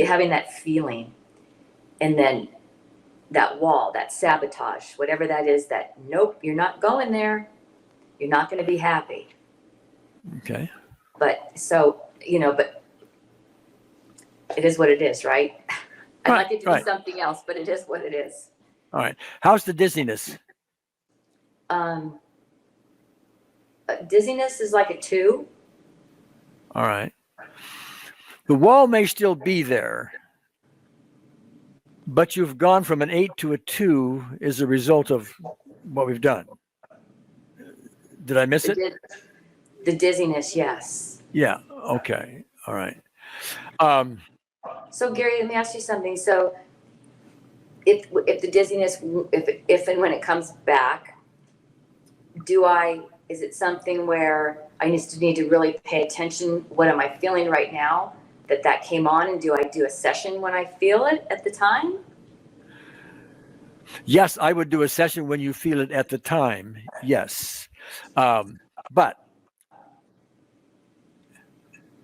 having that feeling, and then that wall, that sabotage, whatever that is, that nope, you're not going there. You're not going to be happy. Okay. But so, but it is what it is, right? I'd like it to be something else, but it is what it is. All right. How's the dizziness? Dizziness is like a 2. All right. The wall may still be there, but you've gone from an 8 to a 2 as a result of what we've done. Did I miss it? The dizziness, yes. Yeah. Okay. All right. So Gary, let me ask you something. So if the dizziness, if and when it comes back, is it something where I need to really pay attention? What am I feeling right now that came on? And do I do a session when I feel it at the time? Yes, I would do a session when you feel it at the time. Yes. But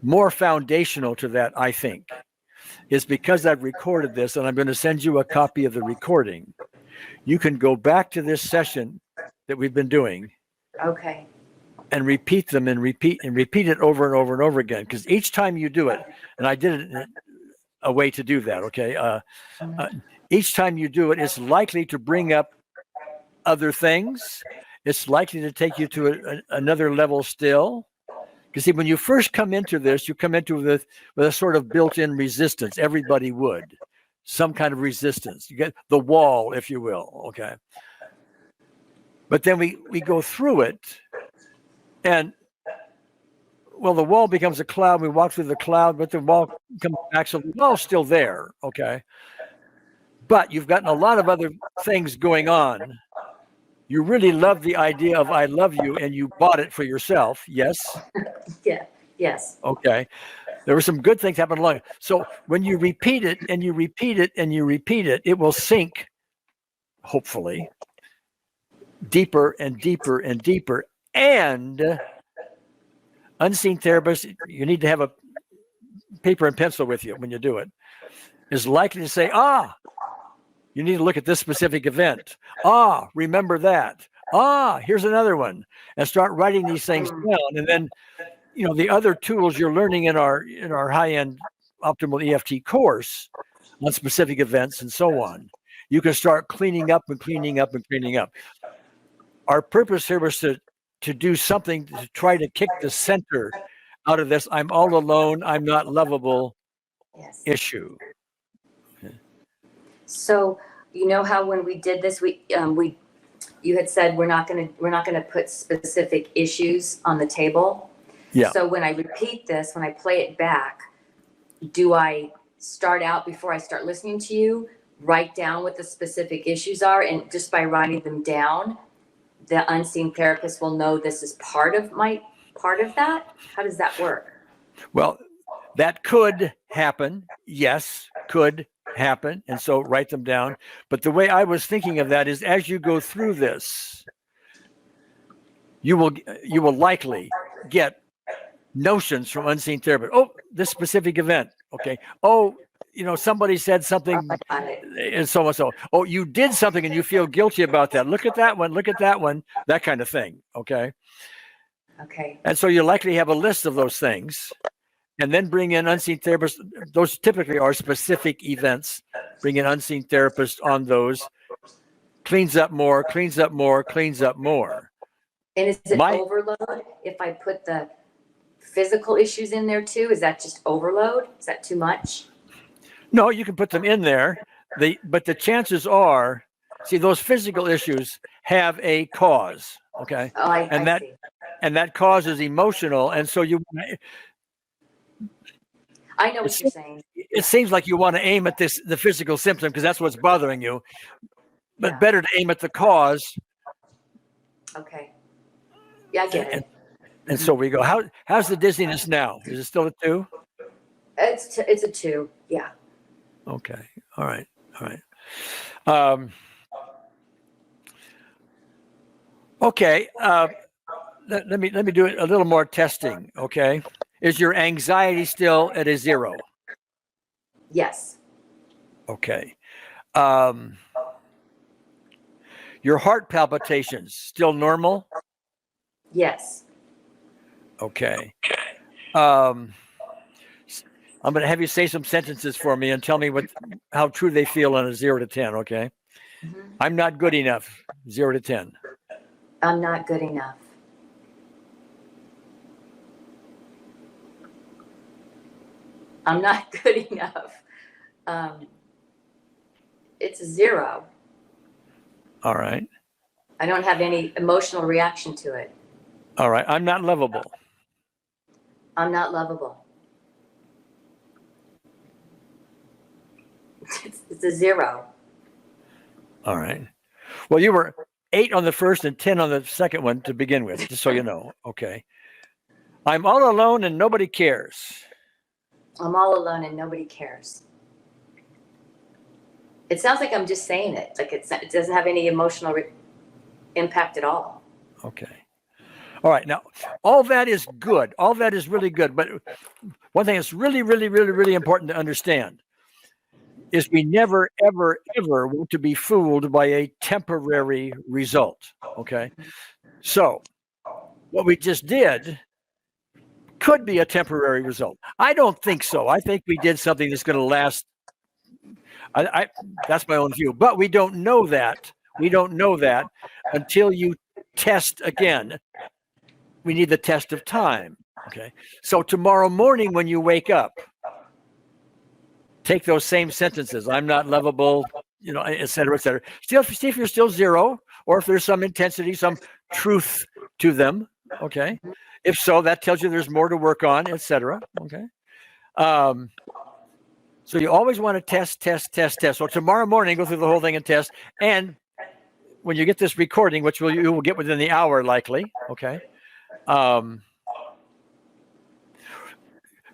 more foundational to that, I think, is because I've recorded this and I'm going to send you a copy of the recording. You can go back to this session that we've been doing. Okay. And repeat them and repeat it over and over and over again. Because each time you do it, and I did it a way to do that, okay? Each time you do it, it's likely to bring up other things. It's likely to take you to another level still. Because see, when you first come into this, you come into with a sort of built-in resistance. Everybody would. Some kind of resistance. You get the wall, if you will, okay? But then we go through it, and, well, the wall becomes a cloud. We walk through the cloud, but the wall comes back, so the wall's still there, okay? But you've gotten a lot of other things going on. You really love the idea of I love you, and you bought it for yourself, yes? Yeah, yes. Okay. There were some good things happening along. So when you repeat it, and you repeat it, and you repeat it, it will sink, hopefully, deeper and deeper and deeper. And unseen therapist, you need to have a paper and pencil with you when you do it, is likely to say, you need to look at this specific event. Remember that. Here's another one. And start writing these things down. And then, the other tools you're learning in our high-end optimal EFT course on specific events and so on, you can start cleaning up and cleaning up and cleaning up. Our purpose here was to do something to try to kick the center out of this I'm all alone, I'm not lovable issue. Okay. So how when we did this, you had said we're not gonna put specific issues on the table. Yeah. So when I repeat this, when I play it back, do I start out before I start listening to you, write down what the specific issues are, and just by writing them down, the unseen therapist will know this is part of that? How does that work? Well, that could happen. Yes, could happen. And so write them down. But the way I was thinking of that is as you go through this, you will likely get notions from unseen therapy. This specific event. Okay. Somebody said something and so and so. You did something and you feel guilty about that. Look at that one. Look at that one. That kind of thing. Okay. Okay. And so you likely have a list of those things, and then bring in unseen therapists. Those typically are specific events. Bring in unseen therapists on those. Cleans up more, cleans up more, cleans up more. And is it overload if I put the physical issues in there too? Is that just overload? Is that too much? No, you can put them in there. But the chances are, those physical issues have a cause. Okay. I see. And that cause is emotional. And so I know what you're saying. It seems like you want to aim at the physical symptom because that's what's bothering you. But better to aim at the cause. Okay. Yeah, I get it. And so we go. How's the dizziness now? Is it still a 2? It's a 2. Yeah. Okay. All right. Okay. Let me do a little more testing. Okay. Is your anxiety still at a 0? Yes. Okay. Your heart palpitations still normal? Yes. Okay. I'm going to have you say some sentences for me and tell me how true they feel on a 0 to 10, okay? Mm-hmm. I'm not good enough, 0 to 10. I'm not good enough. I'm not good enough. It's a 0. All right. I don't have any emotional reaction to it. All right. I'm not lovable. I'm not lovable. It's a 0. All right. Well, you were 8 on the first and 10 on the second one to begin with, just so you know. Okay. I'm all alone and nobody cares. I'm all alone and nobody cares. It sounds like I'm just saying it. Like it doesn't have any emotional impact at all. Okay. All right. Now, all that is good. All that is really good. But one thing that's really, really, really, really important to understand is we never, ever, ever want to be fooled by a temporary result. Okay. So what we just did could be a temporary result. I don't think so. I think we did something that's going to last. That's my own view, but we don't know that. We don't know that until you test again. We need the test of time. Okay. So tomorrow morning when you wake up, take those same sentences. I'm not lovable, et cetera, et cetera. See if you're still 0 or if there's some intensity, some truth to them. Okay. If so, that tells you there's more to work on, et cetera. Okay. So you always want to test. So tomorrow morning, go through the whole thing and test. And when you get this recording, which you will get within the hour likely, okay, go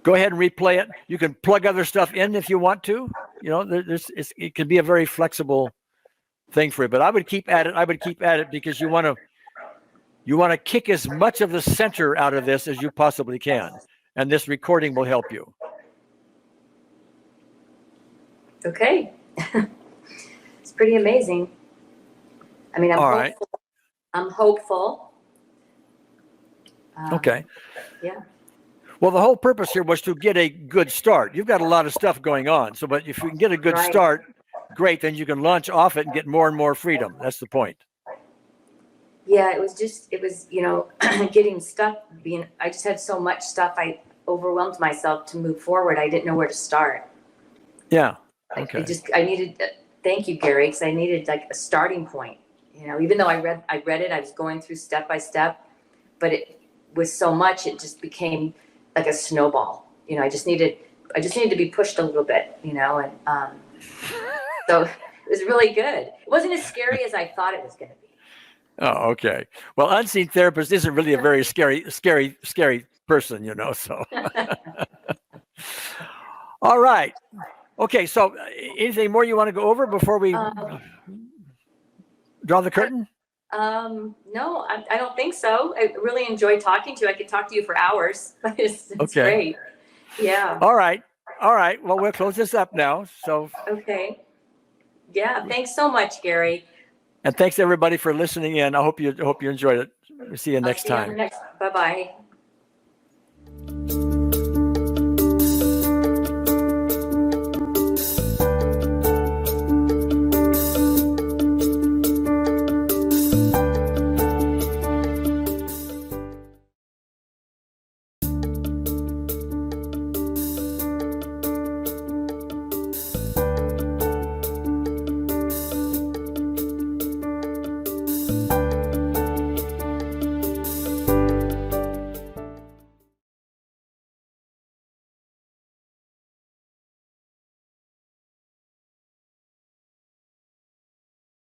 ahead and replay it. You can plug other stuff in if you want to. It can be a very flexible thing for you. But I would keep at it because you want to kick as much of the center out of this as you possibly can. And this recording will help you. Okay. It's pretty amazing. I mean, I'm All hopeful. right. I'm hopeful. Okay. Yeah. Well, the whole purpose here was to get a good start. You've got a lot of stuff going on. But if you can get a good start, great, then you can launch off it and get more and more freedom. That's the point. Yeah, it was getting stuck. I just had so much stuff. I overwhelmed myself to move forward. I didn't know where to start. Yeah. Okay. I needed, thank you, Gary, because I needed like a starting point. Even though I read it, I was going through step by step, but it was so much, it just became like a snowball. I just needed to be pushed a little bit, and so it was really good. It wasn't as scary as I thought it was going to be. Oh, okay. Well, Unseen Therapist isn't really a very scary person, so. All right. Okay, so anything more you want to go over before we draw the curtain? No, I don't think so. I really enjoyed talking to you. I could talk to you for hours. It's great. Yeah. All right. Well, we'll close this up now. So. Okay. Yeah. Thanks so much, Gary. And thanks everybody for listening in. I hope you enjoyed it. We'll see you next time. Bye-bye.